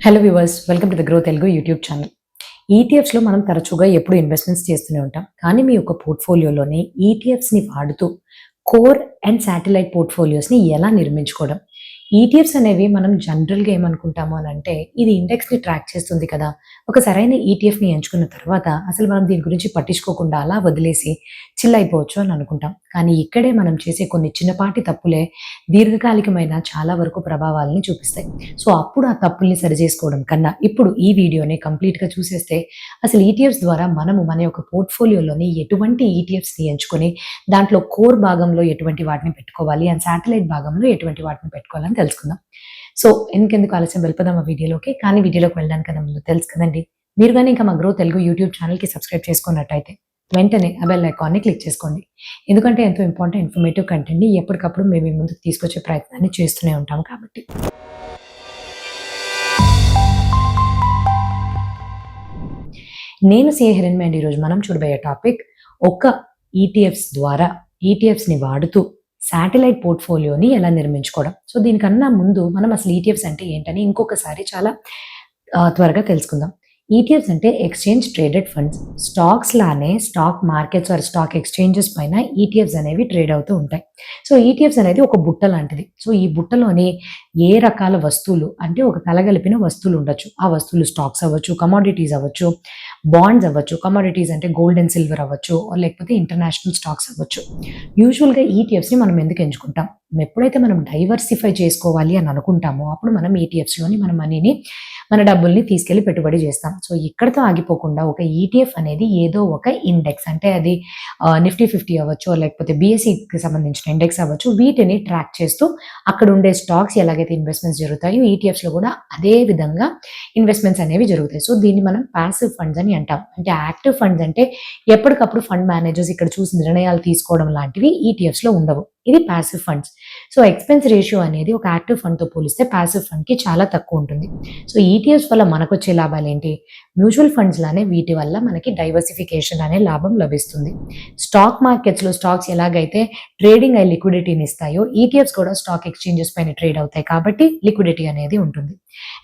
Hello viewers, welcome to the Groww Telugu YouTube channel. ఈటీఎఫ్స్లో మనం తరచుగా ఎప్పుడు ఇన్వెస్ట్మెంట్స్ చేస్తూనే ఉంటాం. కానీ మీ యొక్క పోర్ట్ఫోలియోలోని ఈటీఎఫ్స్ని వాడుతూ కోర్ అండ్ శాటిలైట్ పోర్ట్ఫోలియోస్ని ఎలా నిర్మించుకోవడం? ఈటీఎఫ్స్ అనేవి మనం జనరల్గా ఏమనుకుంటాము అని అంటే ఇది ఇండెక్స్ని ట్రాక్ చేస్తుంది కదా, ఒక సరైన ఈటీఎఫ్ని ఎంచుకున్న తర్వాత అసలు మనం దీని గురించి పట్టించుకోకుండా అలా వదిలేసి చిల్ అయిపోవచ్చు అని అనుకుంటాం. కానీ ఇక్కడే మనం చేసే కొన్ని చిన్నపాటి తప్పులే దీర్ఘకాలికమైన చాలా వరకు ప్రభావాలని చూపిస్తాయి. సో అప్పుడు ఆ తప్పుల్ని సరిచేసుకోవడం కన్నా ఇప్పుడు ఈ వీడియోని కంప్లీట్గా చూసేస్తే అసలు ఈటీఎఫ్స్ ద్వారా మనము మన యొక్క పోర్ట్ఫోలియోలోని ఎటువంటి ఈటీఎఫ్స్ని ఎంచుకొని దాంట్లో కోర్ భాగంలో ఎటువంటి వాటిని పెట్టుకోవాలి అండ్ శాటిలైట్ భాగంలో ఎటువంటి వాటిని పెట్టుకోవాలని తెలుసుకుందాం. సో ఇంకెందుకు ఆలస్యం, వెళ్ళిపోదాం ఆ వీడియోలోకి. కానీ వీడియోలోకి వెళ్ళడానికన్నా ముందు తెలుసు కదండి, మీరు కానీ ఇంకా మా గ్రో తెలుగు యూట్యూబ్ ఛానల్కి సబ్స్క్రైబ్ చేసుకున్నట్టయితే వెంటనే ఆ బెల్ ఐకాన్ని క్లిక్ చేసుకోండి. ఎందుకంటే ఎంతో ఇంపార్టెంట్ ఇన్ఫర్మేటివ్ కంటెంట్ని ఎప్పటికప్పుడు మేము మీ ముందుకు తీసుకొచ్చే ప్రయత్నాన్ని చేస్తూనే ఉంటాం కాబట్టి. నేను సిఏ హిరణ్మయి అండ్ ఈరోజు మనం చూడబోయే టాపిక్ ఒక ఈటీఎఫ్స్ ద్వారా ఈటీఎఫ్స్ని వాడుతూ శాటిలైట్ పోర్ట్ఫోలియోని ఎలా నిర్మించుకోవడం. సో దీనికన్నా ముందు మనం అసలు ఈటీఎఫ్స్ అంటే ఏంటని ఇంకొకసారి చాలా త్వరగా తెలుసుకుందాం. ఈటీఎఫ్స్ అంటే ఎక్స్చేంజ్ ట్రేడెడ్ ఫండ్స్. స్టాక్స్ లానే stock markets or stock exchanges పైన ఈటీఎఫ్స్ అనేవి ట్రేడ్ అవుతూ ఉంటాయి. సో ఈటీఎఫ్స్ అనేది ఒక బుట్ట లాంటిది. సో ఈ బుట్టలోని ఏ రకాల వస్తువులు అంటే ఒక కలగలిపిన వస్తువులు ఉండొచ్చు. ఆ వస్తువులు స్టాక్స్ అవ్వచ్చు, కమోడిటీస్ అవ్వచ్చు, బాండ్స్ అవ్వచ్చు. కమోడిటీస్ అంటే గోల్డ్ అండ్ సిల్వర్ అవ్వచ్చు, లేకపోతే ఇంటర్నేషనల్ స్టాక్స్ అవ్వచ్చు. యూజువల్గా ఈటీఎఫ్స్ని మనం ఎందుకు ఎంచుకుంటాం? ఎప్పుడైతే మనం డైవర్సిఫై చేసుకోవాలి అని అనుకుంటామో అప్పుడు మనం ఈటీఎఫ్స్లోని మన మనీని, మన డబ్బుల్ని తీసుకెళ్లి పెట్టుబడి చేస్తాం. సో ఇక్కడతో ఆగిపోకుండా ఒక ఈటీఎఫ్ అనేది ఏదో ఒక ఇండెక్స్ అంటే అది నిఫ్టీ 50 అవ్వచ్చు, లేకపోతే బిఎస్సికి సంబంధించిన ఇండెక్స్ అవ్వచ్చు, వీటిని ట్రాక్ చేస్తూ అక్కడ ఉండే స్టాక్స్ ఎలాగైతే ఇన్వెస్ట్మెంట్స్ జరుగుతాయో ఈటీఎఫ్స్లో కూడా అదే విధంగా ఇన్వెస్ట్మెంట్స్ అనేవి జరుగుతాయి. సో దీన్ని మనం ప్యాసివ్ ఫండ్స్ అని అంటాం. అంటే యాక్టివ్ ఫండ్స్ అంటే ఎప్పటికప్పుడు ఫండ్ మేనేజర్స్ ఇక్కడ చూసి నిర్ణయాలు తీసుకోవడం లాంటివి ఈటీఎఫ్స్లో ఉండవు. ఇది passive funds. So expense ratio అనేది ఒక యాక్టివ్ ఫండ్తో పోలిస్తే ప్యాసివ్ ఫండ్కి చాలా తక్కువ ఉంటుంది. సో ఈటీఎఫ్స్ వల్ల మనకు వచ్చే లాభాలు ఏంటి? మ్యూచువల్ ఫండ్స్ లానే వీటి వల్ల మనకి డైవర్సిఫికేషన్ అనే లాభం లభిస్తుంది. స్టాక్ మార్కెట్స్లో స్టాక్స్ ఎలాగైతే ట్రేడింగ్ అయి లిక్విడిటీని ఇస్తాయో ఈటీఎఫ్స్ కూడా స్టాక్ ఎక్స్చేంజెస్ పైన ట్రేడ్ అవుతాయి కాబట్టి లిక్విడిటీ అనేది ఉంటుంది.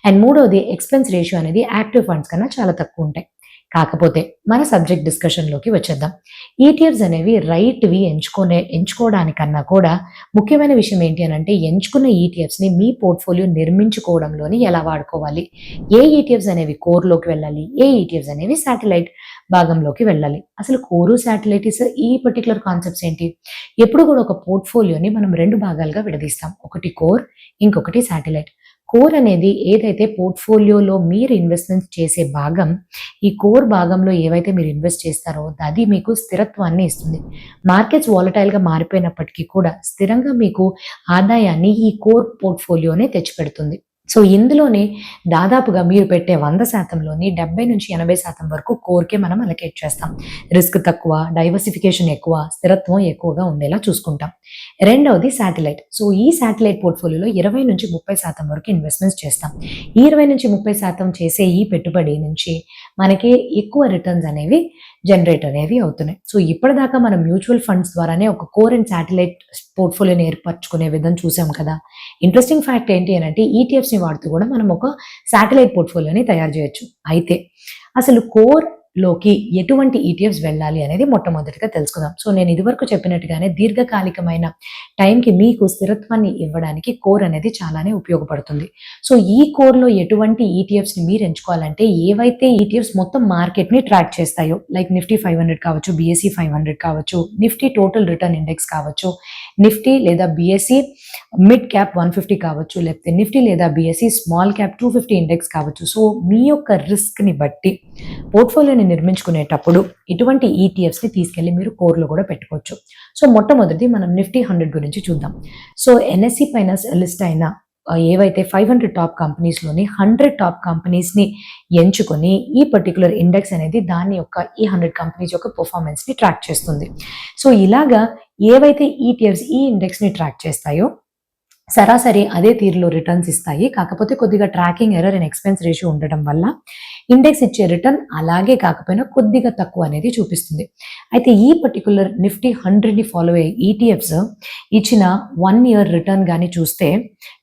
అండ్ మూడోది ఎక్స్పెన్స్ రేషియో అనేది యాక్టివ్ ఫండ్స్ కన్నా చాలా తక్కువ ఉంటాయి. కాకపోతే మన సబ్జెక్ట్ డిస్కషన్లోకి వచ్చేద్దాం. ఈటీఎఫ్స్ అనేవి రైట్వి ఎంచుకోవడానికన్నా కూడా ముఖ్యమైన విషయం ఏంటి అని అంటే ఎంచుకున్న ఈటీఎఫ్స్ని మీ పోర్ట్ఫోలియో నిర్మించుకోవడంలోని ఎలా వాడుకోవాలి, ఏ ఈటీఎఫ్స్ అనేవి కోర్లోకి వెళ్ళాలి, ఏ ఈటీఎఫ్స్ అనేవి శాటిలైట్ భాగంలోకి వెళ్ళాలి. అసలు కోరు శాటిలైట్ ఈ పర్టికులర్ కాన్సెప్ట్స్ ఏంటి? ఎప్పుడు కూడా ఒక పోర్ట్ఫోలియోని మనం రెండు భాగాలుగా విడదీస్తాం. ఒకటి కోర్, ఇంకొకటి శాటిలైట్. కోర్ అనేది ఏదైతే పోర్ట్ఫోలియోలో మీరు ఇన్వెస్ట్మెంట్ చేసే భాగం, ఈ కోర్ భాగంలో ఏవైతే మీరు ఇన్వెస్ట్ చేస్తారో అది మీకు స్థిరత్వాన్ని ఇస్తుంది. మార్కెట్స్ వాలటైల్గా మారిపోయినప్పటికీ కూడా స్థిరంగా మీకు ఆదాయాన్ని ఈ కోర్ పోర్ట్ఫోలియోనే తెచ్చిపెడుతుంది. సో ఇందులోనే దాదాపుగా మీరు పెట్టే 100%లోని 70-80% వరకు కోర్కే మనం అలొకేట్ చేస్తాం. రిస్క్ తక్కువ, డైవర్సిఫికేషన్ ఎక్కువ, స్థిరత్వం ఎక్కువగా ఉండేలా చూసుకుంటాం. రెండవది శాటిలైట్. సో ఈ శాటిలైట్ పోర్ట్ఫోలియోలో 20-30% వరకు ఇన్వెస్ట్మెంట్స్ చేస్తాం. ఈ 20-30% చేసే ఈ పెట్టుబడి నుంచి మనకి ఎక్కువ రిటర్న్స్ అనేవి జనరేట్ అనేవి అవుతున్నాయి. సో ఇప్పటిదాకా మనం మ్యూచువల్ ఫండ్స్ ద్వారానే ఒక కోర్ అండ్ శాటిలైట్ పోర్ట్ఫోలియోని ఏర్పరచుకునే విధం చూసాం కదా. ఇంట్రెస్టింగ్ ఫ్యాక్ట్ ఏంటి అని అంటే ఈటీఎఫ్స్ని వాడుతూ కూడా మనం ఒక శాటిలైట్ పోర్ట్ఫోలియోని తయారు చేయొచ్చు. అయితే అసలు కోర్లోకి ఎటువంటి ఈటీఎఫ్స్ వెళ్ళాలి అనేది మొట్టమొదటిగా తెలుసుకుందాం. సో నేను ఇదివరకు చెప్పినట్టుగానే దీర్ఘకాలికమైన టైంకి మీకు స్థిరత్వాన్ని ఇవ్వడానికి కోర్ అనేది చాలానే ఉపయోగపడుతుంది. సో ఈ కోర్లో ఎటువంటి ఈటీఎఫ్స్ని మీరు ఎంచుకోవాలంటే ఏవైతే ఈటీఎఫ్స్ మొత్తం మార్కెట్ని ట్రాక్ చేస్తాయో, లైక్ నిఫ్టీ 500 కావచ్చు, బిఎస్సి 500 కావచ్చు, నిఫ్టీ టోటల్ రిటర్న్ ఇండెక్స్ కావచ్చు, నిఫ్టీ లేదా బిఎస్సి మిడ్ క్యాప్ 150 కావచ్చు, లేకపోతే నిఫ్టీ లేదా బిఎస్సి స్మాల్ క్యాప్ 250 ఇండెక్స్ కావచ్చు. సో మీ యొక్క రిస్క్ని బట్టి పోర్ట్ఫోలియోని నిర్మించుకునేటప్పుడు ఇటువంటి ఈటీఎఫ్స్ని తీసుకెళ్లి మీరు కోర్లో కూడా పెట్టుకోవచ్చు. సో మొట్టమొదటి మనం నిఫ్టీ 100 గురించి చూద్దాం. సో ఎన్ఎస్సి పైన లిస్ట్ అయిన ఏవైతే 500 టాప్ కంపెనీస్లోని 100 టాప్ కంపెనీస్ని ఎంచుకొని ఈ పర్టికులర్ ఇండెక్స్ అనేది దాని యొక్క ఈ 100 కంపెనీస్ యొక్క పర్ఫార్మెన్స్ని ట్రాక్ చేస్తుంది. సో ఇలాగా ఏవైతే ఈటీఎఫ్స్ ఈ ఇండెక్స్ని ట్రాక్ చేస్తాయో సరాసరి అదే తీరులో రిటర్న్స్ ఇస్తాయి. కాకపోతే కొద్దిగా tracking error and expense ratio ఉండడం వల్ల ఇండెక్స్ ఇచ్చే రిటర్న్ అలాగే కాకపోయినా కొద్దిగా తక్కువ అనేది చూపిస్తుంది. అయితే ఈ పర్టిక్యులర్ నిఫ్టీ 100ని ఫాలో అయ్యే ఈటీఎఫ్స్ ఇచ్చిన 1 ఇయర్ రిటర్న్ గాని చూస్తే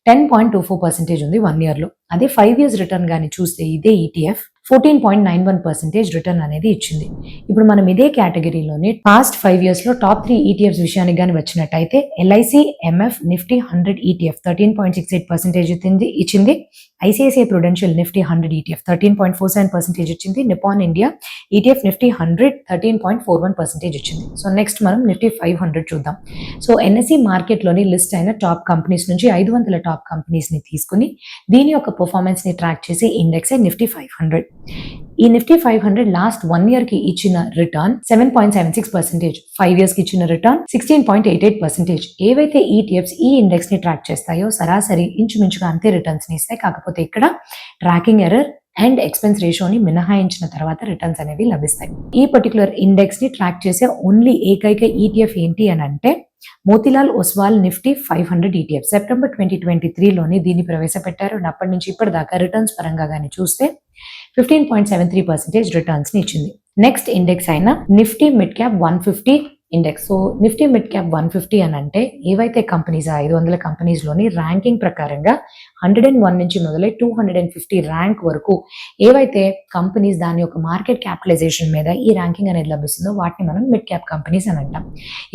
10.24% ఉంది 1 ఇయర్‌లో. అదే 5 ఇయర్స్ రిటర్న్ గాని చూస్తే ఇదే ఈటీఎఫ్ 14.91% రిటర్న్ అనేది ఇచ్చింది. ఇప్పుడు మనం ఇదే కేటగిరీలోని పాస్ట్ 5 ఇయర్స్‌లో టాప్ 3 ఈటీఎఫ్స్ విషయానికి గాని వచ్చినట్టయితే ఎల్ఐసి ఎంఎఫ్ నిఫ్టీ 100 ఈటీఎఫ్ 13.68% ఇచ్చింది. ఐసిఐసిఐ ప్రుడెన్షియల్ నిఫ్టీ 100 ఈటీఎఫ్ 13.47% ఇచ్చింది. నిపాన్ ఇండియా ఈటీఎఫ్ నిఫ్టీ 100 13.41% ఇచ్చింది. సో నెక్స్ట్ మనం నిఫ్టీ 500 చూద్దాం. సో ఎన్ఎస్సి మార్కెట్లోని లిస్ట్ అయిన టాప్ కంపెనీస్ నుంచి 500 టాప్ కంపెనీస్ని తీసుకుని దీని యొక్క పర్ఫార్మెన్స్ని ట్రాక్ చేసే ఇండెక్సే నిఫ్టీ 500. ఈ నిఫ్టీ 500 లాస్ట్ 1 ఇయర్ కి ఇచ్చిన రిటర్న్ 7.76%, 5 ఇయర్స్ కి ఇచ్చిన రిటర్న్ 16.88%. ఏవైతే ఈటీఎఫ్స్ ఈ ఇండెక్స్ ని ట్రాక్ చేస్తాయో సరాసరి ఇంచుమించుగా అంతే రిటర్న్స్ ని ఇస్తాయి. కాకపోతే ఇక్కడ ట్రాకింగ్ ఎర్రర్ అండ్ ఎక్స్‌పెన్స్ రేషియోని మినహాయించిన తర్వాత రిటర్న్స్ అనేవి లభిస్తాయి. ఈ పర్టికులర్ ఇండెక్స్ ని ట్రాక్ చేసే ఓన్లీ ఏకైక ఈటీఎఫ్ ఏంటి అని అంటే మోతీలాల్ ఒస్వాల్ నిఫ్టీ 500 ఈటీఎఫ్. సెప్టెంబర్ 2023లోని దీన్ని ప్రవేశపెట్టారు. అప్పటి నుంచి ఇప్పటిదాకా రిటర్న్స్ పరంగా కానీ చూస్తే 15.73% రిటర్న్స్ ని ఇచ్చింది. నెక్స్ట్ ఇండెక్స్ అయిన Nifty mid cap 150 index. So Nifty mid cap 150 అని అంటే ఏవైతే కంపెనీస్ 500 కంపెనీస్లోని ర్యాంకింగ్ ప్రకారంగా 101 నుంచి మొదలై 250 ర్యాంక్ వరకు ఏవైతే కంపెనీస్ దాని యొక్క మార్కెట్ క్యాపిటలైజేషన్ మీద ఈ ర్యాంకింగ్ అనేది లభిస్తుందో వాటిని మనం మిడ్ క్యాప్ కంపెనీస్ అని అంటాం.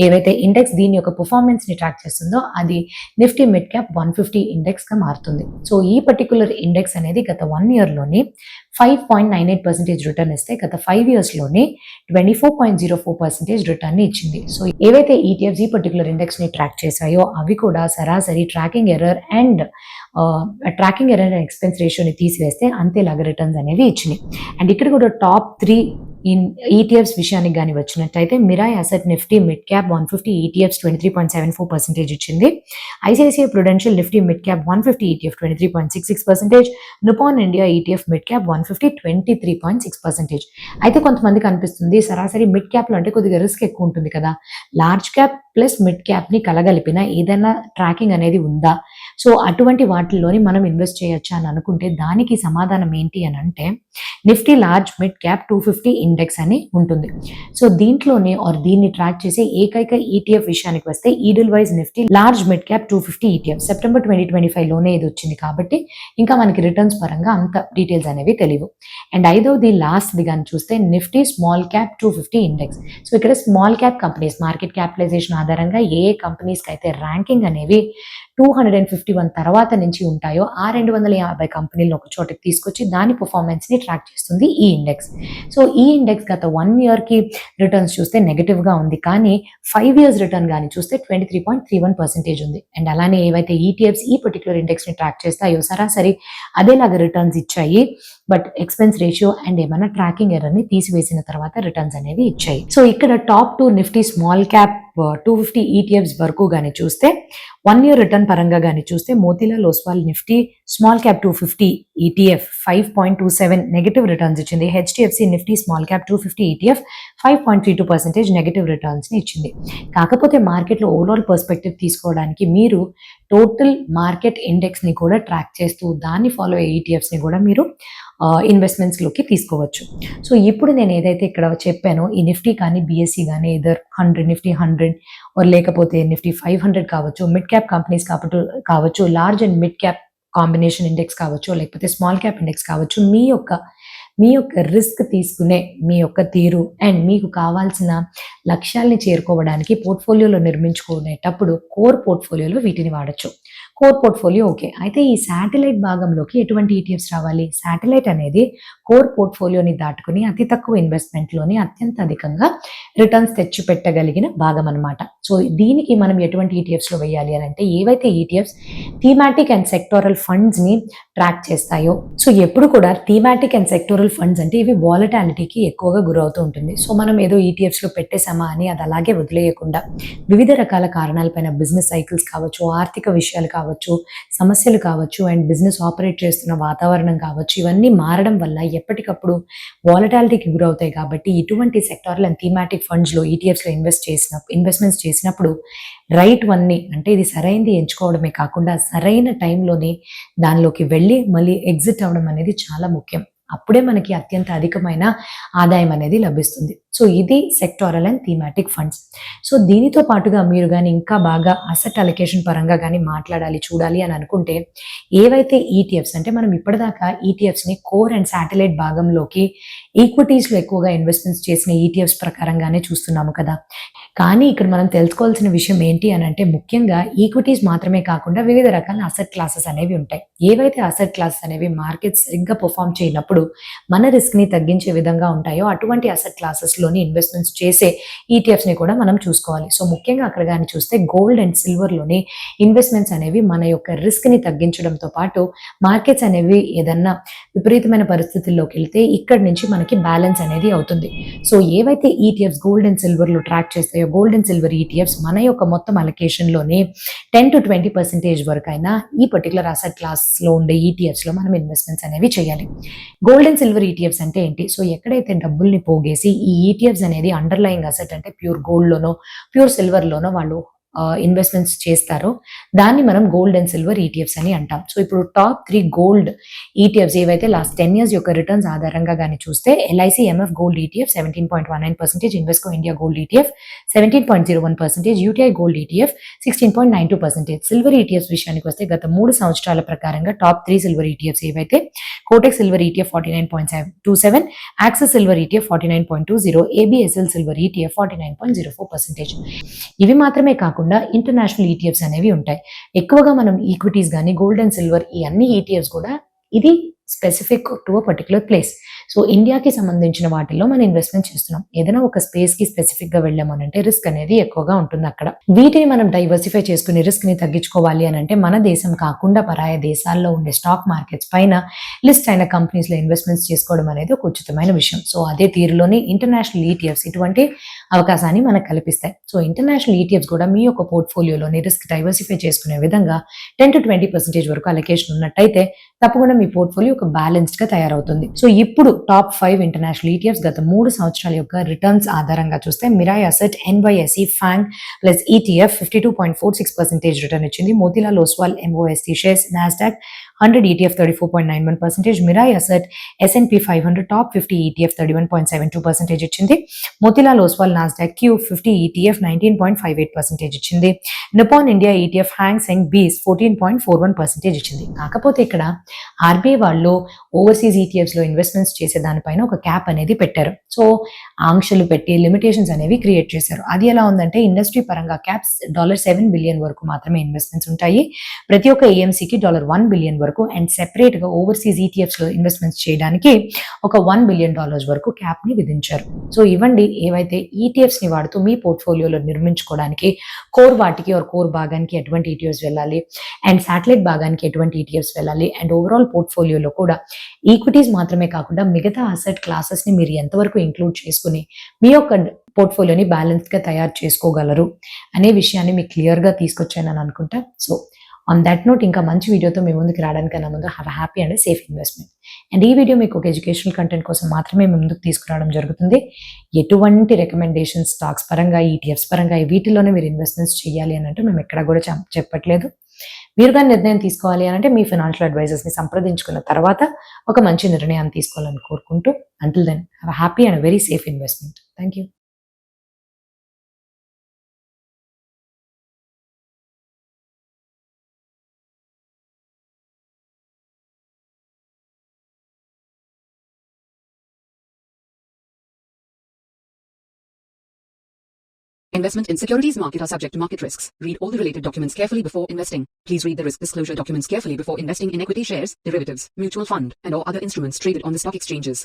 ఏవైతే ఇండెక్స్ దీని యొక్క పర్ఫార్మెన్స్ ని ట్రాక్ చేస్తుందో అది నిఫ్టీ మిడ్ క్యాప్ 150 ఇండెక్స్ గా మారుతుంది. సో ఈ పర్టికులర్ ఇండెక్స్ అనేది గత 1 ఇయర్లోని 5.98% రిటర్న్ ఇస్తే గత 5 ఇయర్స్లోని 24.04% రిటర్న్ ని ఇచ్చింది. సో ఏవైతే ఈటీఎఫ్స్ ఈ పర్టికులర్ ఇండెక్స్ ని ట్రాక్ చేశాయో అవి కూడా సరాసరి ట్రాకింగ్ ఎర్రర్ అండ్ ఎక్స్‌పెన్స్ రేషియోని తీసివేస్తే అంతేలాగా రిటర్న్స్ అనేవి ఇచ్చినాయి. అండ్ ఇక్కడ కూడా టాప్ 3 ఈటీఎఫ్స్ విషయానికి కానీ వచ్చినట్టయితే Mirai asset Nifty mid cap 150 ETFs 23.74% ఇచ్చింది. ICICI Prudential Nifty mid cap 150 ETF 23.66%. Nippon India ETF mid cap 150 23.6%. అయితే కొంతమందికి అనిపిస్తుంది సరాసరి మిడ్ క్యాప్లో అంటే కొద్దిగా రిస్క్ ఎక్కువ ఉంటుంది కదా, లార్జ్ క్యాప్ ప్లస్ మిడ్ క్యాప్ని కలగలిపిన ఏదైనా ట్రాకింగ్ అనేది ఉందా, సో అటువంటి వాటిల్లోని మనం ఇన్వెస్ట్ చేయొచ్చా అని అనుకుంటే దానికి సమాధానం ఏంటి అని అంటే Nifty large mid cap 250 index అని ఉంటుంది. సో దీంట్లోనే దీన్ని ట్రాక్ చేసే ఏకైక ఈటీఎఫ్ విషయానికి వస్తే Edelweiss Nifty large mid cap 250 ETF September 2025లోనే ఇది వచ్చింది కాబట్టి ఇంకా మనకి రిటర్న్స్ పరంగా అంత డీటెయిల్స్ అనేవి తెలియవు. అండ్ ఐదవది లాస్ట్ది కానీ చూస్తే Nifty small cap 250 index. So ఇక్కడ small cap companies market capitalization ఆధారంగా ఏ కంపెనీస్కి అయితే ర్యాంకింగ్ అనేవి 251 తర్వాత నుంచి ఉంటాయో ఆ 250 కంపెనీలను ఒక చోటకి తీసుకొచ్చి దాని పర్ఫార్మెన్స్ని ట్రాక్ చేస్తుంది ఈ ఇండెక్స్. సో ఈ ఇండెక్స్ గత 1 ఇయర్కి రిటర్న్స్ చూస్తే నెగటివ్గా ఉంది, కానీ 5 ఇయర్స్ రిటర్న్ కానీ చూస్తే 23.31% ఉంది. అండ్ అలానే ఏవైతే ఈటీఎఫ్స్ ఈ పర్టికులర్ ఇండెక్స్ని ట్రాక్ చేస్తాయో సరాసరి అదేలాగా రిటర్న్స్ ఇచ్చాయి. బట్ ఎక్స్‌పెన్స్ రేషియో అండ్ ఏమైనా ట్రాకింగ్ ఎర్రర్ని తీసివేసిన తర్వాత రిటర్న్స్ అనేవి ఇచ్చాయి. సో ఇక్కడ top 2 Nifty small cap 250 ETFs వరకు కానీ చూస్తే 1 ఇయర్ రిటర్న్ పరంగా కానీ చూస్తే Motilal Oswal Nifty small cap 250 ETF 5.27 negative రిటర్న్స్ ఇచ్చింది. HDFC Nifty small cap 250 ETF 5.32% నెగటివ్ రిటర్న్స్ని ఇచ్చింది. కాకపోతే మార్కెట్లో ఓవరాల్ పర్స్పెక్టివ్ తీసుకోవడానికి మీరు టోటల్ మార్కెట్ ఇండెక్స్ని కూడా ట్రాక్ చేస్తూ దాన్ని ఫాలో అయ్యే ఈటీఎఫ్స్ని కూడా మీరు ఇన్వెస్ట్మెంట్స్లోకి తీసుకోవచ్చు. సో ఇప్పుడు నేను ఏదైతే ఇక్కడ చెప్పానో ఈ నిఫ్టీ కానీ బిఎస్సి కానీ ఇదర్ 100 నిఫ్టీ 100 లేకపోతే నిఫ్టీ 500 కావచ్చు, మిడ్ క్యాప్ కంపెనీస్ కావచ్చు, large and mid cap combination index కావచ్చు, లేకపోతే స్మాల్ క్యాప్ ఇండెక్స్ కావచ్చు, మీ యొక్క రిస్క్ తీసుకునే మీ యొక్క తీరు అండ్ మీకు కావాల్సిన లక్ష్యాల్ని చేరుకోవడానికి పోర్ట్ఫోలియోలో నిర్మించుకునేటప్పుడు కోర్ పోర్ట్ఫోలియోలో వీటిని వాడచ్చు. Core portfolio okay. అయితే ఈ శాటిలైట్ భాగంలోకి ఎటువంటి ఈటీఎఫ్స్ రావాలి? శాటిలైట్ అనేది కోర్ పోర్ట్ఫోలియోని దాటుకుని అతి తక్కువ ఇన్వెస్ట్మెంట్లోని అత్యంత అధికంగా రిటర్న్స్ తెచ్చిపెట్టగలిగిన భాగం అనమాట. సో దీనికి మనం ఎటువంటి ఈటీఎఫ్స్లో వేయాలి అని అంటే ఏవైతే ఈటీఎఫ్స్ థీమాటిక్ అండ్ సెక్టోరల్ ఫండ్స్ని ట్రాక్ చేస్తాయో, సో ఎప్పుడు కూడా థీమాటిక్ అండ్ సెక్టోరల్ ఫండ్స్ అంటే ఇవి వాలటాలిటీకి ఎక్కువగా గురవుతూ ఉంటుంది. సో మనం ఏదో ఈటీఎఫ్స్లో పెట్టేసామా అని అది అలాగే వదిలేయకుండా వివిధ రకాల కారణాలపైన బిజినెస్ సైకిల్స్ కావచ్చు, ఆర్థిక విషయాలు కావచ్చు, కావచ్చు, సమస్యలు కావచ్చు అండ్ బిజినెస్ ఆపరేట్ చేస్తున్న వాతావరణం కావచ్చు, ఇవన్నీ మారడం వల్ల ఎప్పటికప్పుడు వాలటాలిటీకి గురవుతాయి. కాబట్టి ఇటువంటి సెక్టారల్ అండ్ థీమాటిక్ ఫండ్స్‌లో, ఈటీఎఫ్స్‌లో ఇన్వెస్ట్‌మెంట్స్ చేసినప్పుడు రైట్ వన్‌ని అంటే ఇది సరైనది ఎంచుకోవడమే కాకుండా సరైన టైంలోనే దానిలోకి వెళ్ళి మళ్ళీ ఎగ్జిట్ అవ్వడం అనేది చాలా ముఖ్యం. అప్పుడే మనకి అత్యంత అధికమైన ఆదాయం అనేది లభిస్తుంది. సో ఇది sectoral and thematic funds. So దీనితో పాటుగా మీరు గాని ఇంకా బాగా అసెట్ అలొకేషన్ పరంగా గాని మాట్లాడాలి, చూడాలి అని అనుకుంటే ఏవైతే ఈటీఎఫ్స్ అంటే మనం ఇప్పటిదాకా ఈటీఎఫ్స్‌ని కోర్ అండ్ శాటిలైట్ భాగంలోకి ఈక్విటీస్‌లో ఎక్కువగా ఇన్వెస్ట్‌మెంట్స్ చేసిన ఈటీఎఫ్స్ ప్రకారంగానే చూస్తున్నాము కదా! కానీ ఇక్కడ మనం తెలుసుకోవాల్సిన విషయం ఏంటి అనంటే ముఖ్యంగా ఈక్విటీస్ మాత్రమే కాకుండా వివిధ రకాల అసెట్ క్లాసెస్ అనేవి ఉంటాయి. ఏవైతే అసెట్ క్లాసెస్ అనేవి మార్కెట్ సరిగ్గా పెర్ఫార్మ్ చేయనప్పుడు మన రిస్క్‌ని తగ్గించే విధంగా ఉంటాయో అటువంటి అసెట్ క్లాసెస్‌లోని ఇన్వెస్ట్‌మెంట్స్ చేసే ఈటీఎఫ్స్‌ని కూడా మనం చూసుకోవాలి. సో ముఖ్యంగా అక్కడ గాని చూస్తే గోల్డ్ అండ్ సిల్వర్‌లోని ఇన్వెస్ట్‌మెంట్స్ అనేవి మన యొక్క రిస్క్‌ని తగ్గించడంతో పాటు మార్కెట్స్ అనేవి ఏదన్నా విపరీతమైన పరిస్థితుల్లోకెళ్తే ఇక్కడి నుంచి మనకి బ్యాలెన్స్ అనేది అవుతుంది. సో ఏవైతే ఈటీఎఫ్స్ గోల్డ్ అండ్ సిల్వర్‌లో ట్రాక్ చేస్తాయో గోల్డ్ అండ్ సిల్వర్ ఈటీఎఫ్స్ మన యొక్క మొత్తం అలొకేషన్‌లోని 10-20% వరకైనా ఈ పర్టిక్యులర్ అసెట్ క్లాస్‌లో ఉండే ఈటీఎఫ్స్‌లో మనం ఇన్వెస్ట్‌మెంట్స్ అనేవి చేయాలి. గోల్డ్ అండ్ సిల్వర్ ఈటీఎఫ్స్ అంటే ఏంటి? సో ఎక్కడైతే డబ్బుల్ని పోగేసి ఈ ఈటీఎఫ్స్ అనేది అండర్‌లయింగ్ అసెట్ అంటే ప్యూర్ గోల్డ్‌లోనో, ప్యూర్ సిల్వర్‌లోనో వాళ్ళు ఇన్వెస్ట్‌మెంట్స్ చేస్తారో దాన్ని మనం గోల్డ్ అండ్ సిల్వర్ ఈటీఎఫ్స్ అని అంటాం. సో ఇప్పుడు టాప్ 3 గోల్డ్ ఈటీఎఫ్స్ ఏవైతే లాస్ట్ 10 ఇయర్స్ యొక్క రిటర్న్స్ ఆధారంగా గాని చూస్తే LIC MF gold ETF 17.19%, Invesco India gold ETF 17.01%, UTI gold ETF 16.92%. Silver ETFs విషయానికి వస్తే గత 3 సంవత్సరాల ప్రకారంగా టాప్ 3 సిల్వర్ ఈటీఎఫ్స్ ఏవైతే Kotak silver ETF 49.27, axis silver ETF 49.20, ABSL silver ETF 49.04%. ఇవి మాత్రమే కాకుండా ఇంటర్నేషనల్ ఈటీఎఫ్స్ అనేవి ఉంటాయి. ఎక్కువగా మనం ఈక్విటీస్ గాని గోల్డ్ అండ్ సిల్వర్ ఈ అన్ని ఈటీఎఫ్స్ కూడా ఇది specific to a particular place. So ఇండియాకి సంబంధించిన వాటిల్లో మనం ఇన్వెస్ట్‌మెంట్ చేస్తున్నాం. ఏదైనా ఒక స్పేస్‌కి స్పెసిఫిక్‌గా వెళ్ళామనంటే రిస్క్ అనేది ఎక్కువగా ఉంటుంది అక్కడ. వీటిని మనం డైవర్సిఫై చేసుకుని రిస్క్‌ని తగ్గించుకోవాలి అనంటే మన దేశం కాకుండా పరాయ దేశాల్లో ఉండే స్టాక్ మార్కెట్స్ పైన లిస్ట్ అయిన కంపెనీస్‌లో ఇన్వెస్ట్‌మెంట్స్ చేసుకోవడం అనేది ఒక ఉచితమైన విషయం. సో అదే తీరులోనే ఇంటర్నేషనల్ ఈటీఎఫ్స్ ఇటువంటి అవకాశాన్ని మనకు కల్పిస్తాయి. సో ఇంటర్నేషనల్ ఈటీఎఫ్స్ కూడా మీ యొక్క పోర్ట్‌ఫోలియోలోని రిస్క్ డైవర్సిఫై చేసుకునే విధంగా 10-20% వరకు అలొకేషన్ ఉన్నట్టయితే తప్పకుండా మీ పోర్ట్‌ఫోలియో ఒక బ్యాలెన్స్డ్‌గా తయారవుతుంది. సో ఇప్పుడు టాప్ 5 ఇంటర్నేషనల్ ఈటీఎఫ్స్ గత 3 సంవత్సరాల యొక్క రిటర్న్స్ ఆధారంగా చూస్తే Mirae Asset NYSE FANG plus ETF 52.46% return ఇచ్చింది. Motilal Oswal MOST shares Nasdaq 100 ETF 34.91%, Mirae Asset S&P 500 top 50 ETF 31.72% ఇచ్చింది. Motilal Oswal Nasdaq Q50 ETF 19.58% ఇచ్చింది. నిపాన్ ఇండియా ETF హ్యాంగ్ సెంగ్ బీస్ 14.41% ఇచ్చింది. కాకపోతే ఇక్కడ ఆర్బీఐ వాళ్ళు ఓవర్సీస్ ఈటీఎఫ్స్‌లో ఇన్వెస్ట్‌మెంట్స్ చేసే దానిపైన ఒక క్యాప్ అనేది పెట్టారు. సో ఆంక్షలు పెట్టి లిమిటేషన్స్ అనేవి క్రియేట్ చేశారు. అది ఎలా ఉందంటే ఇండస్ట్రీ పరంగా క్యాప్స్ $7 బిలియన్ వరకు మాత్రమే ఇన్వెస్ట్‌మెంట్స్ ఉంటాయి. ప్రతి ఒక్క ఏఎంసీకి $1 బిలియన్ వరకు అండ్ సెపరేట్‌గా ఓవర్సీస్ ఈటీఎఫ్స్‌లో ఇన్వెస్ట్‌మెంట్స్ చేయడానికి ఒక $1 బిలియన్ వరకు క్యాప్‌ని విధించారు. సో ఇవ్వండి ఏవైతే ఈటీఎఫ్స్‌ని వాడుతూ మీ పోర్ట్‌ఫోలియోలో నిర్మించుకోవడానికి కోర్ వాటికి ఆర్ కోర్ భాగానికి ఎటువంటి ఈటీఎఫ్స్ వెళ్ళాలి అండ్ శాటిలైట్ భాగానికి ఎటువంటి ఈటీఎఫ్స్ వెళ్ళాలి అండ్ ఓవరాల్ పోర్ట్‌ఫోలియోలో కూడా ఈక్విటీస్ మాత్రమే కాకుండా మిగతా అసెట్ క్లాసెస్‌ని మీరు ఎంతవరకు ఇంక్లూడ్ చేసుకుని మీ యొక్క పోర్ట్‌ఫోలియోని బ్యాలెన్స్‌గా తయారు చేసుకోగలరు అనే విషయాన్ని మీకు క్లియర్‌గా తీసుకొచ్చానని అనుకుంటా. సో ఆన్ దట్ నోట్ ఇంకా మంచి వీడియోతో మీ ముందుకు రావడానికన్నా ముందు have a happy and safe investment. And ఈ వీడియో మీకు ఒక ఎడ్యుకేషనల్ కంటెంట్ కోసం మాత్రమే మీ ముందుకు తీసుకురావడం జరుగుతుంది. ఎటువంటి రికమెండేషన్స్ స్టాక్స్ పరంగా, ఈటీఎఫ్స్ పరంగా వీటిలోనే మీరు ఇన్వెస్ట్‌మెంట్స్ చేయాలి అని అంటే మేము ఎక్కడ కూడా చెప్పట్లేదు. మీరు కానీ నిర్ణయం తీసుకోవాలి అని అంటే మీ ఫైనాన్షియల్ అడ్వైజర్స్‌ని సంప్రదించుకున్న తర్వాత ఒక మంచి నిర్ణయాన్ని తీసుకోవాలని కోరుకుంటూ until then have a happy and very safe investment. Thank you. Investment in securities market are subject to market risks. Read all the related documents carefully before investing. Please read the risk disclosure documents carefully before investing in equity shares, derivatives, mutual fund, and or other instruments traded on the stock exchanges.